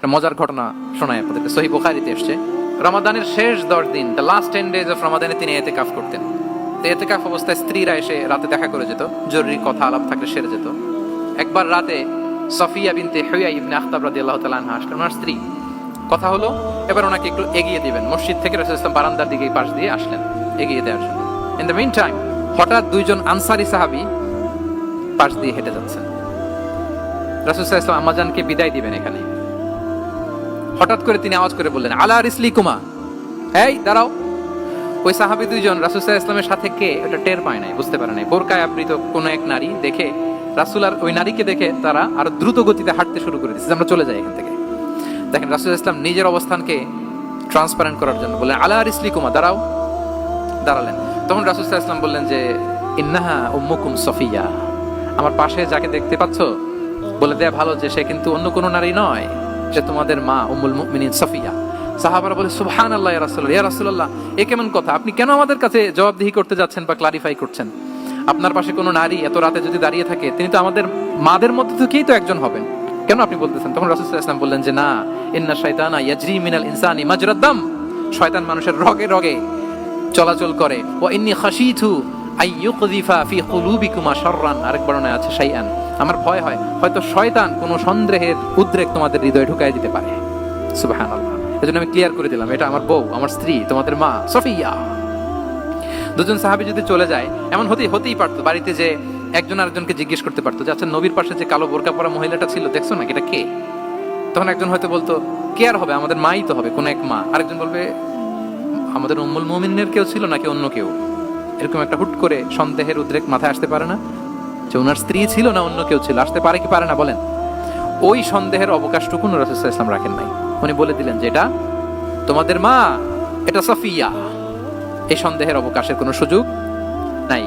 একটা মজার ঘটনা শোনায় আপনাদেরকে। সহিহ বুখারীতে এসেছে, রমাদানের শেষ 10 দিন, দ্য লাস্ট 10 days অফ রমাদানে তিনি ইতিকাফ করতেন। তো ইতিকাফ অবস্থায় স্ত্রীরা এসে রাতে দেখা করে যেত, জরুরি কথা আলাপ থাকলে সেরে যেত। একবার রাতে সফিয়া বিনতে হুয়াই ইবনে আখতাব রাদিয়াল্লাহু তাআলা আনহা আসলেন, ওনার স্ত্রী। কথা হলো এবার ওনাকে একটু এগিয়ে দিবেন, মসজিদ থেকে রাসূল সাল্লাল্লাহু আলাইহি ওয়াসাল্লাম বারান্দার দিকে পাশ দিয়ে আসলেন এগিয়ে দেওয়ার জন্য। ইন দ্য মিন টাইম হঠাৎ দুইজন আনসারী সাহাবী পাশ দিয়ে হেঁটে যাচ্ছেন। রাসূল সাল্লাল্লাহু আলাইহি ওয়াসাল্লাম আম্মাজানকে বিদায় দিবেন এখানে, হঠাৎ করে তিনি আওয়াজ করে বললেন, আলা রিসলিকুমা, এই দাঁড়াও। ওই সাহাবী দুইজন রাসূল সাল্লাল্লাহু আলাইহি ওয়াসাল্লামের সাথে কে ওটা টের পায় নাই, বুঝতে পারে নাই। বোরকায় আবৃত কোন এক নারী দেখে রাসূল আর ওই নারীকে দেখে তারা আরো দ্রুত গতিতে হাঁটতে শুরু করে দিয়েছে, আমরা চলে যাই এখান থেকে। দেখেন রাসূল সাল্লাল্লাহু আলাইহি ওয়াসাল্লাম নিজের অবস্থানকে ট্রান্সপারেন্ট করার জন্য বললেন, আলা রিসলিকুমা, দাঁড়াও। দাঁড়ালেন। তখন রাসূল সাল্লাল্লাহু আলাইহি ওয়াসাল্লাম বললেন যে, ইন্নাহা উম্মুকুম সফিয়া, আমার পাশে যাকে দেখতে পাচ্ছ বলে দেয়া ভালো যে সে কিন্তু অন্য কোনো নারী নয়, সে তোমাদের মা উম্মুল মুমিনিন সফিয়া। সাহাবারা বলে, সুবহানাল্লাহ ইয়া রাসূলুল্লাহ, ইয়া রাসূলুল্লাহ, এ কেমন কথা? আপনি কেন আমাদের কাছে জবাবদিহি করতে যাচ্ছেন বা ক্লারিফাই করছেন? আপনার পাশে কোনো নারী এত রাতে যদি দাঁড়িয়ে থাকে, তিনি তো আমাদের মাদের মধ্যে থেকেই তো একজন হবেন, কেন আপনি বলতেছেন? তখন রাসূল সাল্লাল্লাহু আলাইহি ওয়াসাল্লাম বললেন যে, না, ইন্না শাইতানা ইয়াজরি মিনাল ইনসানি মাজরাদ দাম, শয়তান মানুষের রগে রগে চলাচল করে। ওয়া ইন্নী খাশীতু আইয়ুকযিফা ফি কুলুবিকুমা শাররান, আরেক বর্ণনায় আছে শাইআন, আমার ভয় হয় হয়তো শয়তান কোনো সন্দেহের উদ্রেক তোমাদের হৃদয়ে ঢুকায় দিতে পারে। সুবহানাল্লাহ। এজন্য আমি ক্লিয়ার করে দিলাম, এটা আমার বউ, আমার স্ত্রী, তোমাদের মা সফিয়া। দুজন সাহাবী যদি চলে যায়, এমন হতেই পারতো বাড়িতে যে একজন আরেকজনকে জিজ্ঞেস করতে পারতো যে, আচ্ছা নবীর পাশে যে কালো বোরকা পরা মহিলাটা ছিল দেখছো না, এটা কে? তখন একজন হয়তো বলতো, কে আর হবে, আমাদের মাই তো হবে, কোন এক মা। আরেকজন বলবে, আমাদের উম্মুল মুমিনের কেউ ছিল নাকি অন্য কেউ। এরকম একটা হুট করে সন্দেহের উদ্রেক মাথায় আসতে পারে না যে ওনার স্ত্রী ছিল না অন্য কেউ ছিল? আসতে পারে কি পারে না বলেন? ওই সন্দেহের অবকাশটুকু রাসূল সাল্লাল্লাহু আলাইহি ওয়াসাল্লাম রাখেন নাই। উনি বলে দিলেন যে এটা তোমাদের মা, এটা সফিয়া। এই সন্দেহের অবকাশের কোনো সুযোগ নাই।